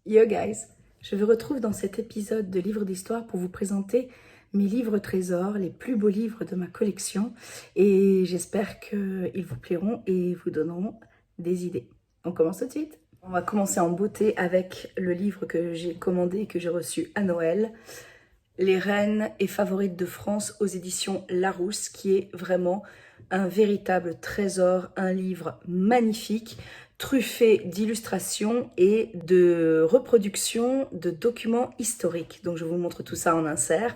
Yo guys, je vous retrouve dans cet épisode de Livres d'Histoire pour vous présenter mes livres trésors, les plus beaux livres de ma collection, et j'espère qu'ils vous plairont et vous donneront des idées. On commence tout de suite. On va commencer en beauté avec le livre que j'ai commandé et que j'ai reçu à Noël, Les reines et favorites de France aux éditions Larousse, qui est vraiment un véritable trésor, un livre magnifique, truffé d'illustrations et de reproductions de documents historiques. Donc je vous montre tout ça en insert.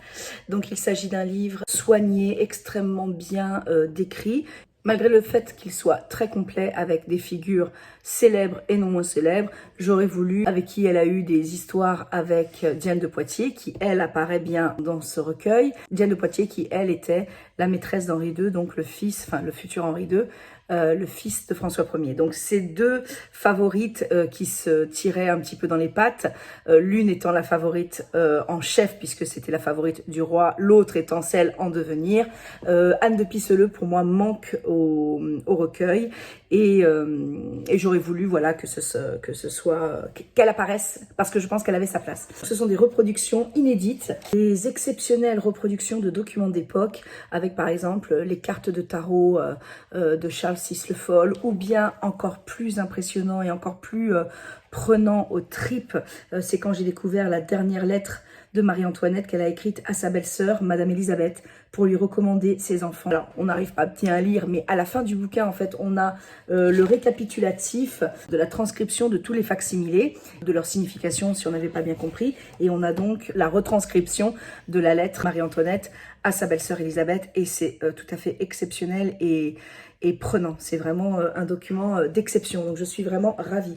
Donc il s'agit d'un livre soigné, extrêmement bien décrit, malgré le fait qu'il soit très complet avec des figures célèbres et non moins célèbres. J'aurais voulu, avec qui elle a eu des histoires avec Diane de Poitiers, qui elle apparaît bien dans ce recueil. Diane de Poitiers qui elle était la maîtresse d'Henri II, donc le fils, enfin le futur Henri II, le fils de François Ier. Donc ces deux favorites qui se tiraient un petit peu dans les pattes, l'une étant la favorite en chef puisque c'était la favorite du roi, l'autre étant celle en devenir. Anne de Pisseleu pour moi manque au recueil et j'aurais voulu voilà que ce soit qu'elle apparaisse parce que je pense qu'elle avait sa place. Ce sont des reproductions inédites, des exceptionnelles reproductions de documents d'époque avec par exemple les cartes de tarot de Charles VI le Fol, ou bien encore plus impressionnant et encore plus prenant aux tripes, c'est quand j'ai découvert la dernière lettre de Marie-Antoinette qu'elle a écrite à sa belle-sœur, Madame Elisabeth, pour lui recommander ses enfants. Alors, on n'arrive pas bien à lire, mais à la fin du bouquin, en fait, on a le récapitulatif de la transcription de tous les facsimilés, de leur signification si on n'avait pas bien compris, et on a donc la retranscription de la lettre Marie-Antoinette à sa belle-sœur Elisabeth, et c'est tout à fait exceptionnel et prenant. C'est vraiment un document d'exception, donc je suis vraiment ravie.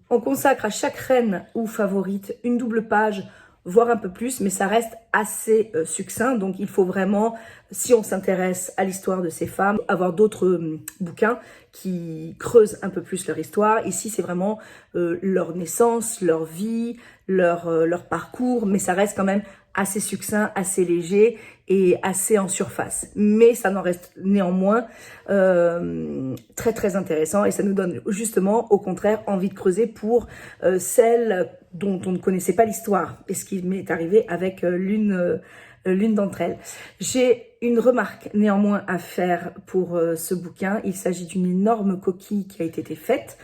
On consacre à chaque reine ou favorite une double page, voire un peu plus, mais ça reste assez succinct, donc il faut vraiment, si on s'intéresse à l'histoire de ces femmes, avoir d'autres bouquins qui creusent un peu plus leur histoire. Ici, c'est vraiment leur naissance, leur vie, leur parcours, mais ça reste quand même assez succinct, assez léger et assez en surface. Mais ça n'en reste néanmoins très très intéressant et ça nous donne justement au contraire envie de creuser pour celles dont on ne connaissait pas l'histoire. Et ce qui m'est arrivé avec l'une d'entre elles. J'ai une remarque néanmoins à faire pour ce bouquin. Il s'agit d'une énorme coquille qui a été faite.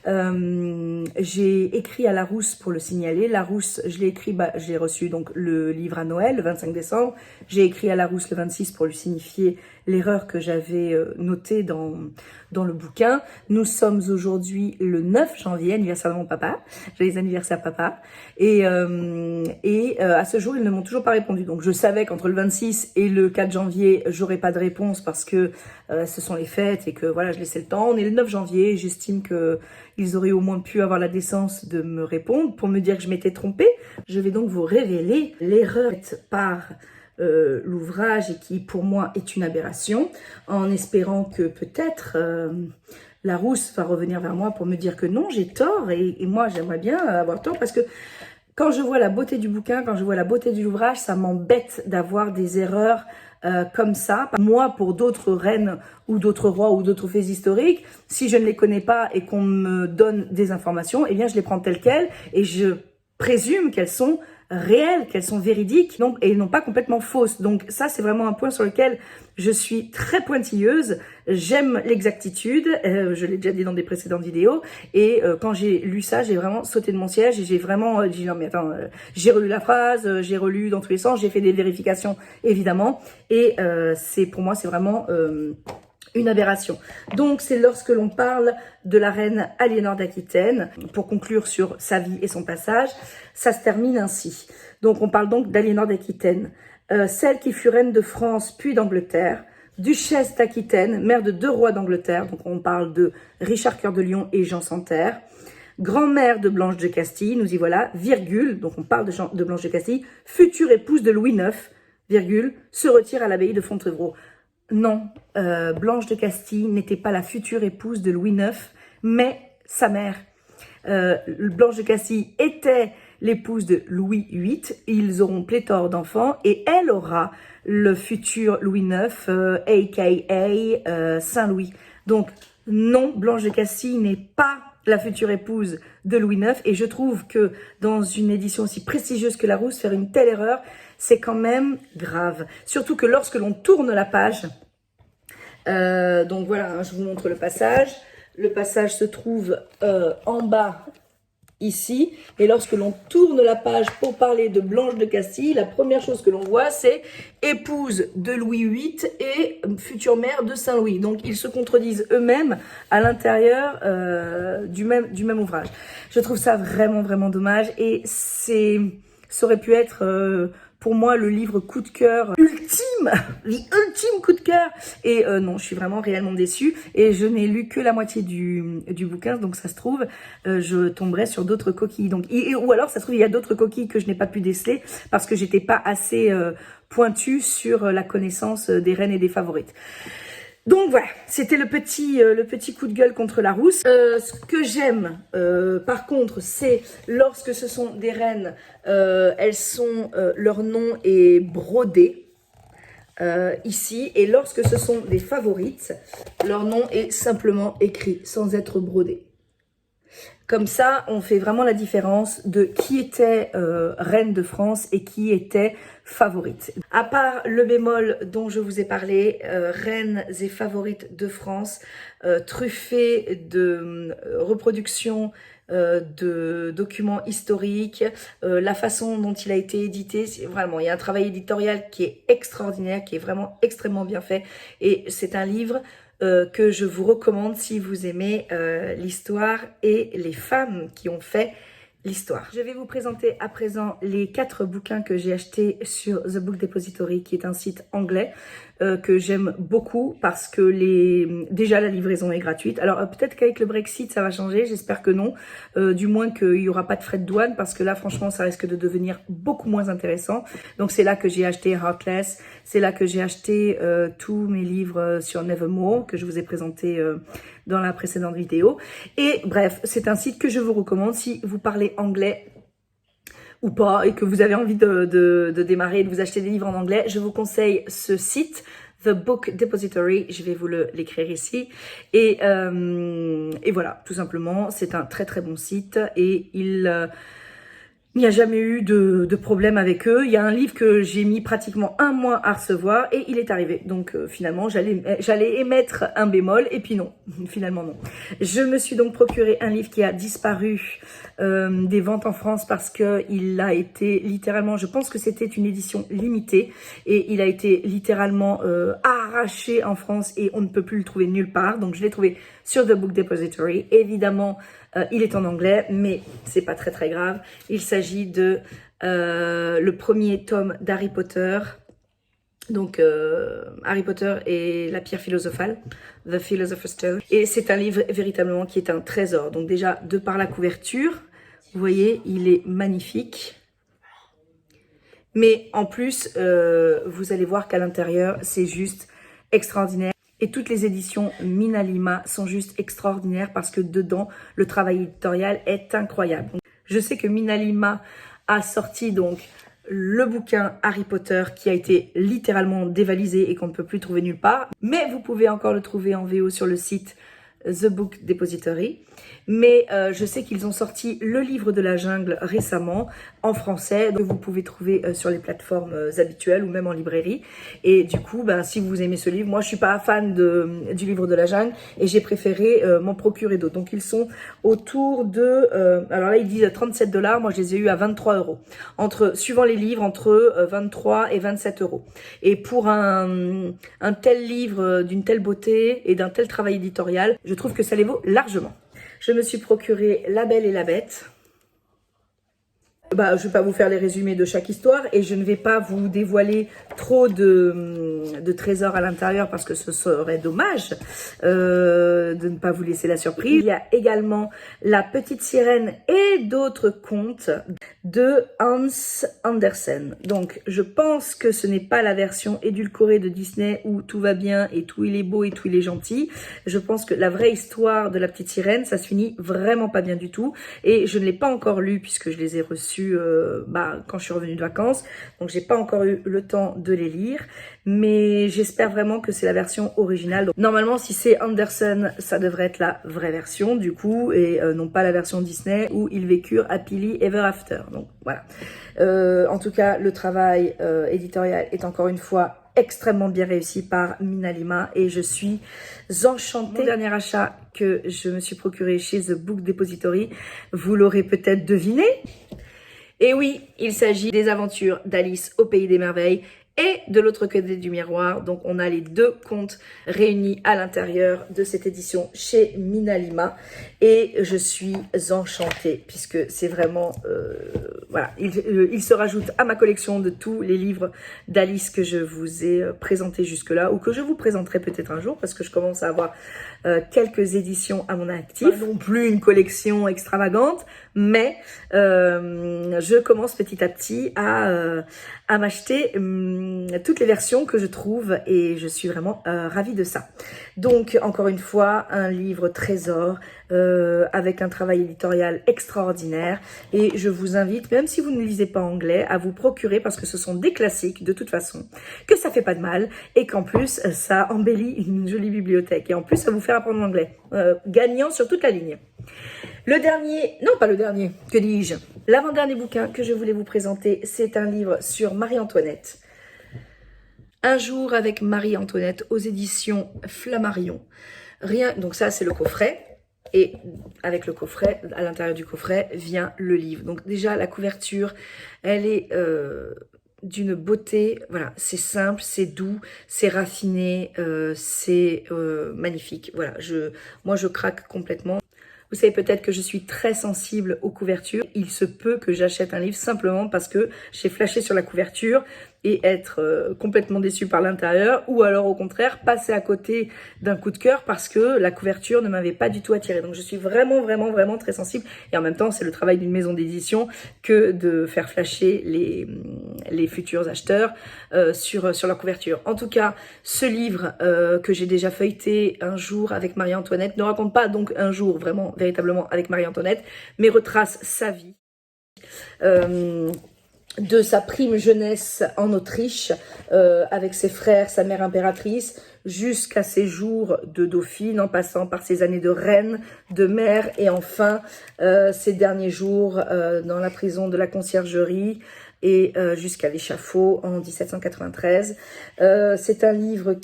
J'ai écrit à Larousse pour le signaler. Larousse, je l'ai écrit, j'ai reçu donc le livre à Noël le 25 décembre. J'ai écrit à Larousse le 26 pour lui signifier l'erreur que j'avais notée dans le bouquin. Nous sommes aujourd'hui le 9 janvier, anniversaire de mon papa. Joyeux anniversaire papa. Et à ce jour, ils ne m'ont toujours pas répondu. Donc je savais qu'entre le 26 et le 4 janvier, j'aurais pas de réponse parce que ce sont les fêtes et que voilà, je laissais le temps. On est le 9 janvier et j'estime que ils auraient au moins pu avoir la décence de me répondre pour me dire que je m'étais trompée. Je vais donc vous révéler l'erreur faite par l'ouvrage et qui pour moi est une aberration, en espérant que peut-être Larousse va revenir vers moi pour me dire que non, j'ai tort et moi j'aimerais bien avoir tort parce que quand je vois la beauté du bouquin, quand je vois la beauté de l'ouvrage, ça m'embête d'avoir des erreurs comme ça. Moi, pour d'autres reines ou d'autres rois ou d'autres faits historiques, si je ne les connais pas et qu'on me donne des informations, eh bien je les prends telles quelles et je présume qu'elles sont réelles, qu'elles sont véridiques et non pas complètement fausses. Donc ça, c'est vraiment un point sur lequel je suis très pointilleuse. J'aime l'exactitude, je l'ai déjà dit dans des précédentes vidéos, et quand j'ai lu ça, j'ai vraiment sauté de mon siège et j'ai vraiment dit non mais attends, j'ai relu la phrase, j'ai relu dans tous les sens, j'ai fait des vérifications évidemment, et pour moi c'est vraiment une aberration. Donc c'est lorsque l'on parle de la reine Aliénor d'Aquitaine, pour conclure sur sa vie et son passage, ça se termine ainsi. Donc on parle donc d'Aliénor d'Aquitaine, celle qui fut reine de France puis d'Angleterre, duchesse d'Aquitaine, mère de 2 rois d'Angleterre, donc on parle de Richard Cœur de Lion et Jean sans Terre, grand-mère de Blanche de Castille, nous y voilà, virgule, donc on parle de Blanche de Castille, future épouse de Louis IX, virgule, se retire à l'abbaye de Fontevraud. Non, Blanche de Castille n'était pas la future épouse de Louis IX, mais sa mère. Blanche de Castille était l'épouse de Louis VIII, ils auront pléthore d'enfants et elle aura le futur Louis IX, aka Saint-Louis. Donc Non, Blanche de Castille n'est pas la future épouse de Louis IX. Et je trouve que dans une édition aussi prestigieuse que Larousse, faire une telle erreur, c'est quand même grave. Surtout que lorsque l'on tourne la page, donc voilà, hein, je vous montre le passage. Le passage se trouve en bas, ici. Et lorsque l'on tourne la page pour parler de Blanche de Castille, la première chose que l'on voit, c'est épouse de Louis VIII et future mère de Saint-Louis. Donc, ils se contredisent eux-mêmes à l'intérieur du même ouvrage. Je trouve ça vraiment, vraiment dommage. Et ça aurait pu être... pour moi, le livre coup de cœur ultime, l'ultime coup de cœur. Et non, je suis vraiment réellement déçue. Et je n'ai lu que la moitié du bouquin, donc ça se trouve, je tomberai sur d'autres coquilles. Donc, ou alors, ça se trouve, il y a d'autres coquilles que je n'ai pas pu déceler parce que j'étais pas assez pointue sur la connaissance des reines et des favorites. Donc voilà, c'était le petit coup de gueule contre Larousse. Ce que j'aime, par contre, c'est lorsque ce sont des reines, leur nom est brodé ici, et lorsque ce sont des favorites, leur nom est simplement écrit sans être brodé. Comme ça, on fait vraiment la différence de qui était reine de France et qui était favorite. À part le bémol dont je vous ai parlé, reines et favorites de France, truffées de reproductions de documents historiques, la façon dont il a été édité, c'est vraiment, il y a un travail éditorial qui est extraordinaire, qui est vraiment extrêmement bien fait, et c'est un livre que je vous recommande si vous aimez l'histoire et les femmes qui ont fait l'histoire. Je vais vous présenter à présent les 4 bouquins que j'ai achetés sur The Book Depository, qui est un site anglais que j'aime beaucoup parce que déjà la livraison est gratuite. Alors peut-être qu'avec le Brexit ça va changer, j'espère que non, du moins qu'il n'y aura pas de frais de douane, parce que là franchement ça risque de devenir beaucoup moins intéressant. Donc c'est là que j'ai acheté Heartless, c'est là que j'ai acheté tous mes livres sur Nevermore que je vous ai présenté dans la précédente vidéo. Et bref, c'est un site que je vous recommande si vous parlez anglais ou pas, et que vous avez envie de démarrer et de vous acheter des livres en anglais. Je vous conseille ce site, The Book Depository, je vais vous l'écrire ici. Et voilà, tout simplement, c'est un très très bon site, et il n'y a jamais eu de problème avec eux. Il y a un livre que j'ai mis pratiquement 1 mois à recevoir et il est arrivé. Donc finalement, j'allais émettre un bémol, et puis non, finalement non. Je me suis donc procuré un livre qui a disparu des ventes en France parce que il a été littéralement, je pense que c'était une édition limitée, et il a été littéralement arraché en France et on ne peut plus le trouver nulle part. Donc je l'ai trouvé sur The Book Depository. Évidemment, il est en anglais, mais c'est pas très très grave. Il s'agit de le premier tome d'Harry Potter. Donc Harry Potter et la pierre philosophale, The Philosopher's Stone. Et c'est un livre véritablement qui est un trésor. Donc déjà, de par la couverture, vous voyez, il est magnifique. Mais en plus, vous allez voir qu'à l'intérieur, c'est juste extraordinaire. Et toutes les éditions Mina Lima sont juste extraordinaires parce que dedans, le travail éditorial est incroyable. Donc, je sais que Mina Lima a sorti donc le bouquin Harry Potter qui a été littéralement dévalisé et qu'on ne peut plus trouver nulle part. Mais vous pouvez encore le trouver en VO sur le site The Book Depository. Mais je sais qu'ils ont sorti le livre de la jungle récemment en français, que vous pouvez trouver sur les plateformes habituelles ou même en librairie. Et du coup, si vous aimez ce livre, moi je suis pas fan du livre de la jungle et j'ai préféré m'en procurer d'autres. Donc ils sont autour de, alors là ils disent 37 $, moi je les ai eu à 23 €. Suivant les livres, entre 23 et 27 €. Et pour un tel livre d'une telle beauté et d'un tel travail éditorial, je trouve que ça les vaut largement. Je me suis procuré La Belle et la Bête. Je ne vais pas vous faire les résumés de chaque histoire et je ne vais pas vous dévoiler trop de trésors à l'intérieur parce que ce serait dommage de ne pas vous laisser la surprise. Il y a également La Petite Sirène et d'autres contes de Hans Andersen. Donc je pense que ce n'est pas la version édulcorée de Disney où tout va bien et tout il est beau et tout il est gentil. Je pense que la vraie histoire de La Petite Sirène, ça se finit vraiment pas bien du tout, et je ne l'ai pas encore lu puisque je les ai reçus reçus quand je suis revenue de vacances. Donc j'ai pas encore eu le temps de les lire, mais j'espère vraiment que c'est la version originale. Donc, normalement, si c'est Andersen, ça devrait être la vraie version du coup, et non pas la version Disney où ils vécurent happily ever after. Donc voilà. En tout cas, le travail éditorial est encore une fois extrêmement bien réussi par Mina Lima et je suis enchantée. Mon dernier achat que je me suis procuré chez The Book Depository, vous l'aurez peut-être deviné. Et oui, il s'agit des aventures d'Alice au Pays des Merveilles. Et de l'autre côté du miroir, donc on a les deux contes réunis à l'intérieur de cette édition chez Mina Lima. Et je suis enchantée puisque c'est vraiment, voilà, il se rajoute à ma collection de tous les livres d'Alice que je vous ai présentés jusque-là ou que je vous présenterai peut-être un jour parce que je commence à avoir quelques éditions à mon actif. Pas non plus une collection extravagante, mais je commence petit à petit à m'acheter toutes les versions que je trouve et je suis vraiment ravie de ça. Donc encore une fois, un livre trésor avec un travail éditorial extraordinaire et je vous invite, même si vous ne lisez pas anglais, à vous procurer parce que ce sont des classiques de toute façon, que ça fait pas de mal et qu'en plus ça embellit une jolie bibliothèque et en plus ça vous fait apprendre l'anglais, gagnant sur toute la ligne. Le dernier, non pas le dernier, que dis-je, l'avant-dernier bouquin que je voulais vous présenter, c'est un livre sur Marie-Antoinette. Un jour avec Marie-Antoinette aux éditions Flammarion. Donc ça c'est le coffret. Et avec le coffret, à l'intérieur du coffret, vient le livre. Donc déjà, la couverture, elle est d'une beauté, voilà, c'est simple, c'est doux, c'est raffiné, c'est magnifique. Voilà, moi je craque complètement. Vous savez peut-être que je suis très sensible aux couvertures. Il se peut que j'achète un livre simplement parce que j'ai flashé sur la couverture et être complètement déçue par l'intérieur, ou alors au contraire passer à côté d'un coup de cœur parce que la couverture ne m'avait pas du tout attirée. Donc je suis vraiment très sensible et en même temps c'est le travail d'une maison d'édition que de faire flasher les futurs acheteurs sur la couverture. En tout cas, ce livre que j'ai déjà feuilleté un jour avec Marie-Antoinette ne raconte pas donc un jour vraiment véritablement avec Marie-Antoinette, mais retrace sa vie. De sa prime jeunesse en Autriche, avec ses frères, sa mère impératrice, jusqu'à ses jours de dauphine, en passant par ses années de reine, de mère, et enfin ses derniers jours dans la prison de la Conciergerie, et jusqu'à l'échafaud en 1793. C'est un livre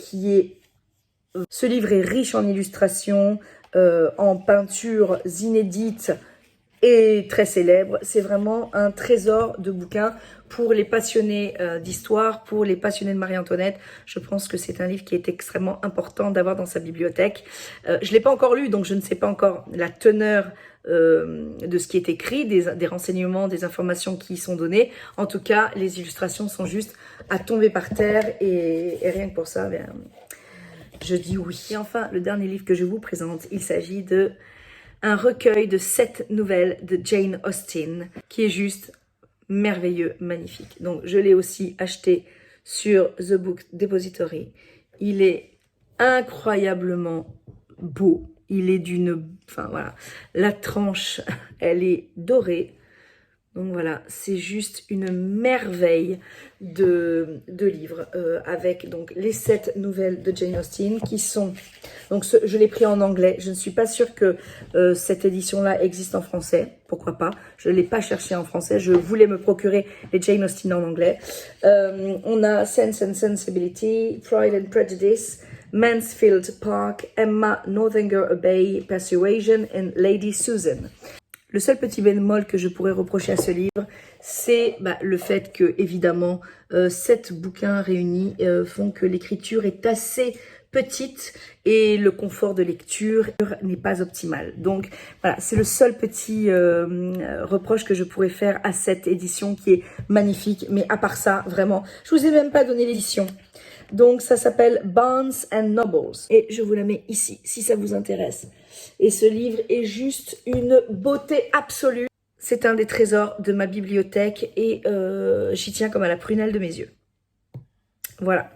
ce livre est riche en illustrations, en peintures inédites, et très célèbre. C'est vraiment un trésor de bouquin pour les passionnés d'histoire, pour les passionnés de Marie-Antoinette. Je pense que c'est un livre qui est extrêmement important d'avoir dans sa bibliothèque. Je ne l'ai pas encore lu, donc je ne sais pas encore la teneur de ce qui est écrit, des renseignements, des informations qui y sont données. En tout cas, les illustrations sont juste à tomber par terre et rien que pour ça, bien, je dis oui. Et enfin, le dernier livre que je vous présente, il s'agit de un recueil de 7 nouvelles de Jane Austen qui est juste merveilleux, magnifique. Donc je l'ai aussi acheté sur The Book Depository. Il est incroyablement beau. Il est enfin voilà, la tranche, elle est dorée. Donc voilà, c'est juste une merveille de livre avec donc les 7 nouvelles de Jane Austen qui sont... Donc je l'ai pris en anglais, je ne suis pas sûre que cette édition-là existe en français, pourquoi pas, je ne l'ai pas cherché en français, je voulais me procurer les Jane Austen en anglais. On a Sense and Sensibility, Pride and Prejudice, Mansfield Park, Emma Northanger Abbey, Persuasion and Lady Susan. Le seul petit bémol que je pourrais reprocher à ce livre, c'est le fait que, évidemment, 7 bouquins réunis font que l'écriture est assez petite et le confort de lecture n'est pas optimal. Donc voilà, c'est le seul petit reproche que je pourrais faire à cette édition qui est magnifique. Mais à part ça, vraiment, je vous ai même pas donné l'édition. Donc ça s'appelle Barnes and Nobles et je vous la mets ici si ça vous intéresse. Et ce livre est juste une beauté absolue. C'est un des trésors de ma bibliothèque et j'y tiens comme à la prunelle de mes yeux. Voilà.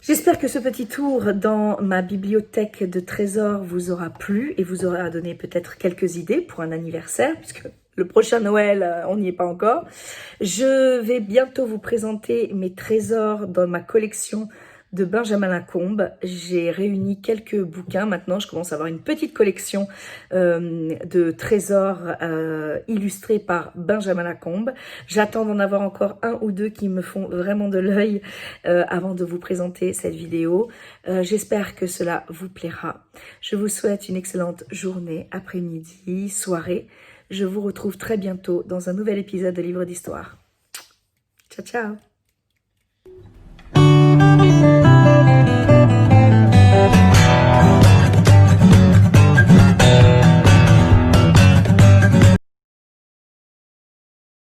J'espère que ce petit tour dans ma bibliothèque de trésors vous aura plu et vous aura donné peut-être quelques idées pour un anniversaire, puisque le prochain Noël, on n'y est pas encore. Je vais bientôt vous présenter mes trésors dans ma collection de Benjamin Lacombe. J'ai réuni quelques bouquins. Maintenant, je commence à avoir une petite collection de trésors illustrés par Benjamin Lacombe. J'attends d'en avoir encore un ou deux qui me font vraiment de l'œil avant de vous présenter cette vidéo. J'espère que cela vous plaira. Je vous souhaite une excellente journée, après-midi, soirée. Je vous retrouve très bientôt dans un nouvel épisode de Livre d'Histoire. Ciao, ciao!